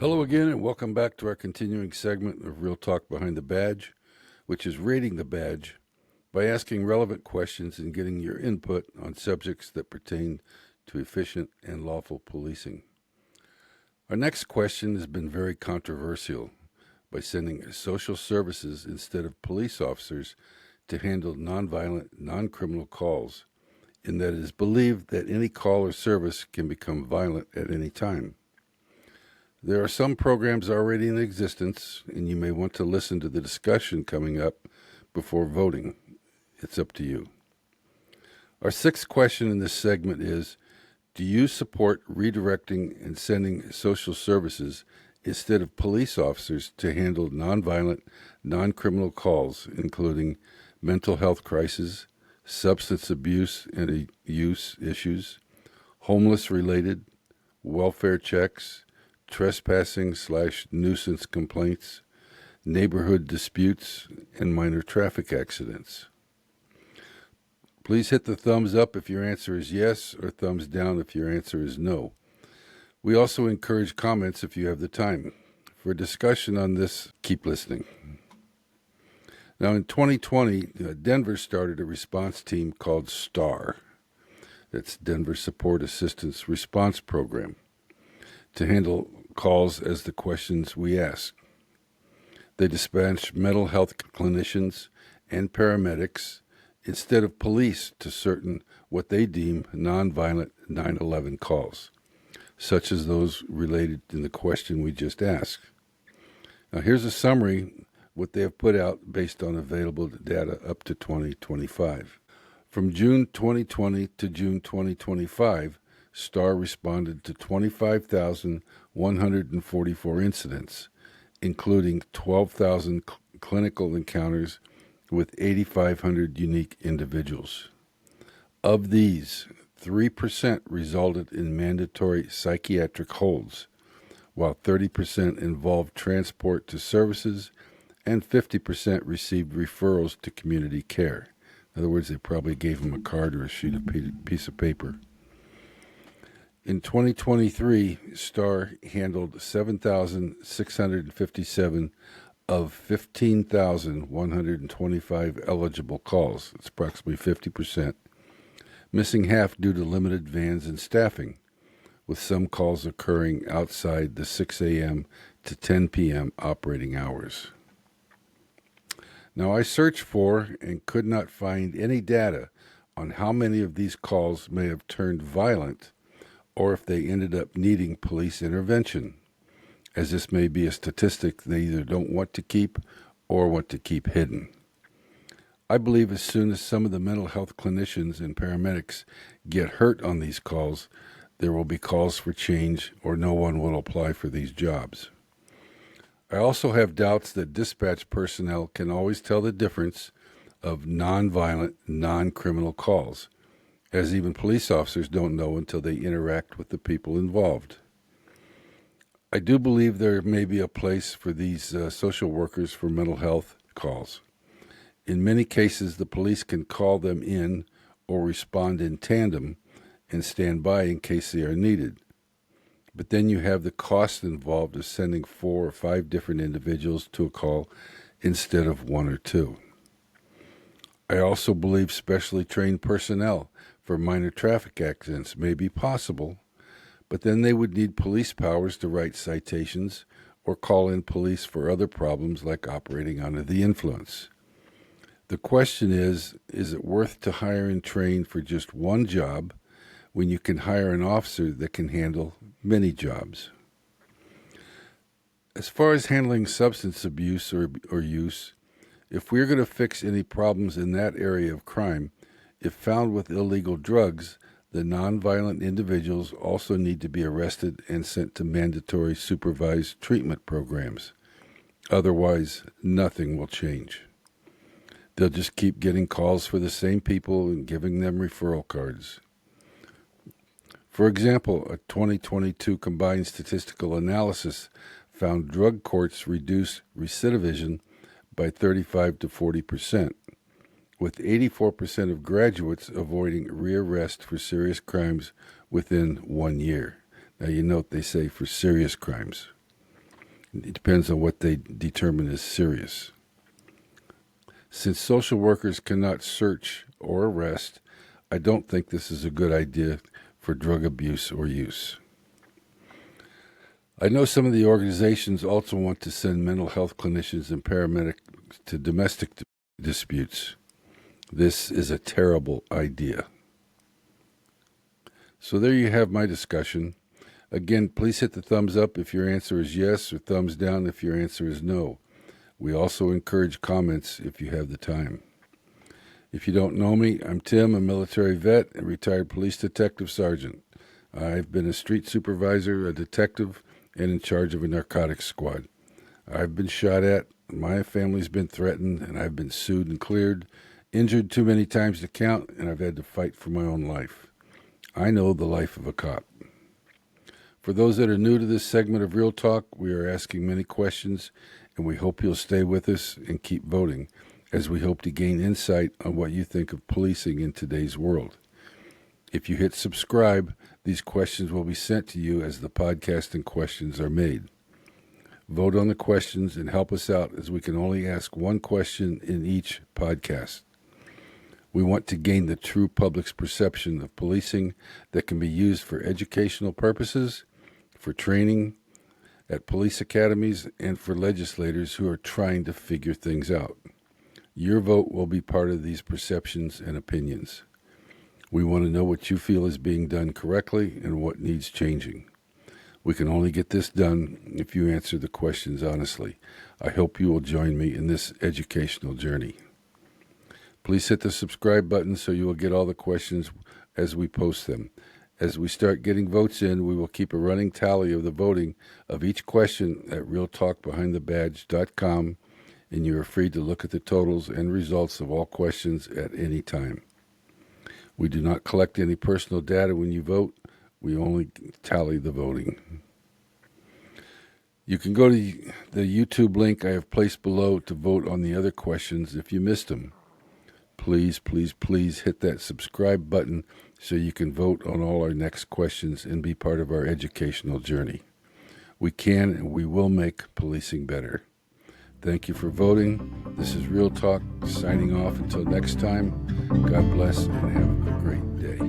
Hello again, and welcome back to our continuing segment of Real Talk Behind the Badge, which is rating the badge by asking relevant questions and getting your input on subjects that pertain to efficient and lawful policing. Our next question has been very controversial by sending social services instead of police officers to handle nonviolent, non-criminal calls, in that it is believed that any call or service can become violent at any time. There are some programs already in existence, and you may want to listen to the discussion coming up before voting. It's up to you. Our sixth question in this segment is, do you support redirecting and sending social services instead of police officers to handle nonviolent, non-criminal calls, including mental health crises, substance abuse and use issues, homeless-related, welfare checks, trespassing/nuisance complaints, neighborhood disputes, and minor traffic accidents? Please hit the thumbs up if your answer is yes, or thumbs down if your answer is no. We also encourage comments if you have the time. For discussion on this, keep listening. Now, in 2020, Denver started a response team called STAR. That's Denver Support Assistance Response Program, to handle calls as the questions we ask. They dispatch mental health clinicians and paramedics instead of police to certain what they deem nonviolent 911 calls, such as those related in the question we just asked. Now, here's a summary what they have put out based on available data up to 2025. From June 2020 to June 2025, STAR responded to 25,144 incidents, including 12,000 clinical encounters with 8,500 unique individuals. Of these, 3% resulted in mandatory psychiatric holds, while 30% involved transport to services and 50% received referrals to community care. In other words, they probably gave them a card or a piece of paper. In 2023, STAR handled 7,657 of 15,125 eligible calls. That's approximately 50%, missing half due to limited vans and staffing, with some calls occurring outside the 6 a.m. to 10 p.m. operating hours. Now, I searched for and could not find any data on how many of these calls may have turned violent or if they ended up needing police intervention, as this may be a statistic they either don't want to keep or want to keep hidden. I believe as soon as some of the mental health clinicians and paramedics get hurt on these calls, there will be calls for change or no one will apply for these jobs. I also have doubts that dispatch personnel can always tell the difference of nonviolent, non-criminal calls, as even police officers don't know until they interact with the people involved. I do believe there may be a place for these social workers for mental health calls. In many cases, the police can call them in or respond in tandem and stand by in case they are needed. But then you have the cost involved of sending 4 or 5 different individuals to a call instead of 1 or 2. I also believe specially trained personnel for minor traffic accidents may be possible, but then they would need police powers to write citations or call in police for other problems like operating under the influence. The question is it worth to hire and train for just one job when you can hire an officer that can handle many jobs? As far as handling substance abuse or use, if we're going to fix any problems in that area of crime, if found with illegal drugs, the nonviolent individuals also need to be arrested and sent to mandatory supervised treatment programs. Otherwise, nothing will change. They'll just keep getting calls for the same people and giving them referral cards. For example, a 2022 combined statistical analysis found drug courts reduce recidivism by 35 to 40%, with 84% of graduates avoiding rearrest for serious crimes within 1 year. Now, you note they say for serious crimes. It depends on what they determine is serious. Since social workers cannot search or arrest, I don't think this is a good idea for drug abuse or use. I know some of the organizations also want to send mental health clinicians and paramedics to domestic disputes. This is a terrible idea. So there you have my discussion. Again, please hit the thumbs up if your answer is yes, or thumbs down if your answer is no. We also encourage comments if you have the time. If you don't know me, I'm Tim, a military vet and retired police detective sergeant. I've been a street supervisor, a detective, and in charge of a narcotics squad. I've been shot at, my family's been threatened, and I've been sued and cleared, injured too many times to count, and I've had to fight for my own life. I know the life of a cop. For those that are new to this segment of Real Talk, we are asking many questions, and we hope you'll stay with us and keep voting, as we hope to gain insight on what you think of policing in today's world. If you hit subscribe, these questions will be sent to you as the podcasting questions are made. Vote on the questions and help us out, as we can only ask one question in each podcast. We want to gain the true public's perception of policing that can be used for educational purposes, for training at police academies, and for legislators who are trying to figure things out. Your vote will be part of these perceptions and opinions. We want to know what you feel is being done correctly and what needs changing. We can only get this done if you answer the questions honestly. I hope you will join me in this educational journey. Please hit the subscribe button so you will get all the questions as we post them. As we start getting votes in, we will keep a running tally of the voting of each question at realtalkbehindthebadge.com, and you are free to look at the totals and results of all questions at any time. We do not collect any personal data when you vote. We only tally the voting. You can go to the YouTube link I have placed below to vote on the other questions if you missed them. Please, please, please hit that subscribe button so you can vote on all our next questions and be part of our educational journey. We can and we will make policing better. Thank you for voting. This is Real Talk, signing off until next time. God bless and have a great day.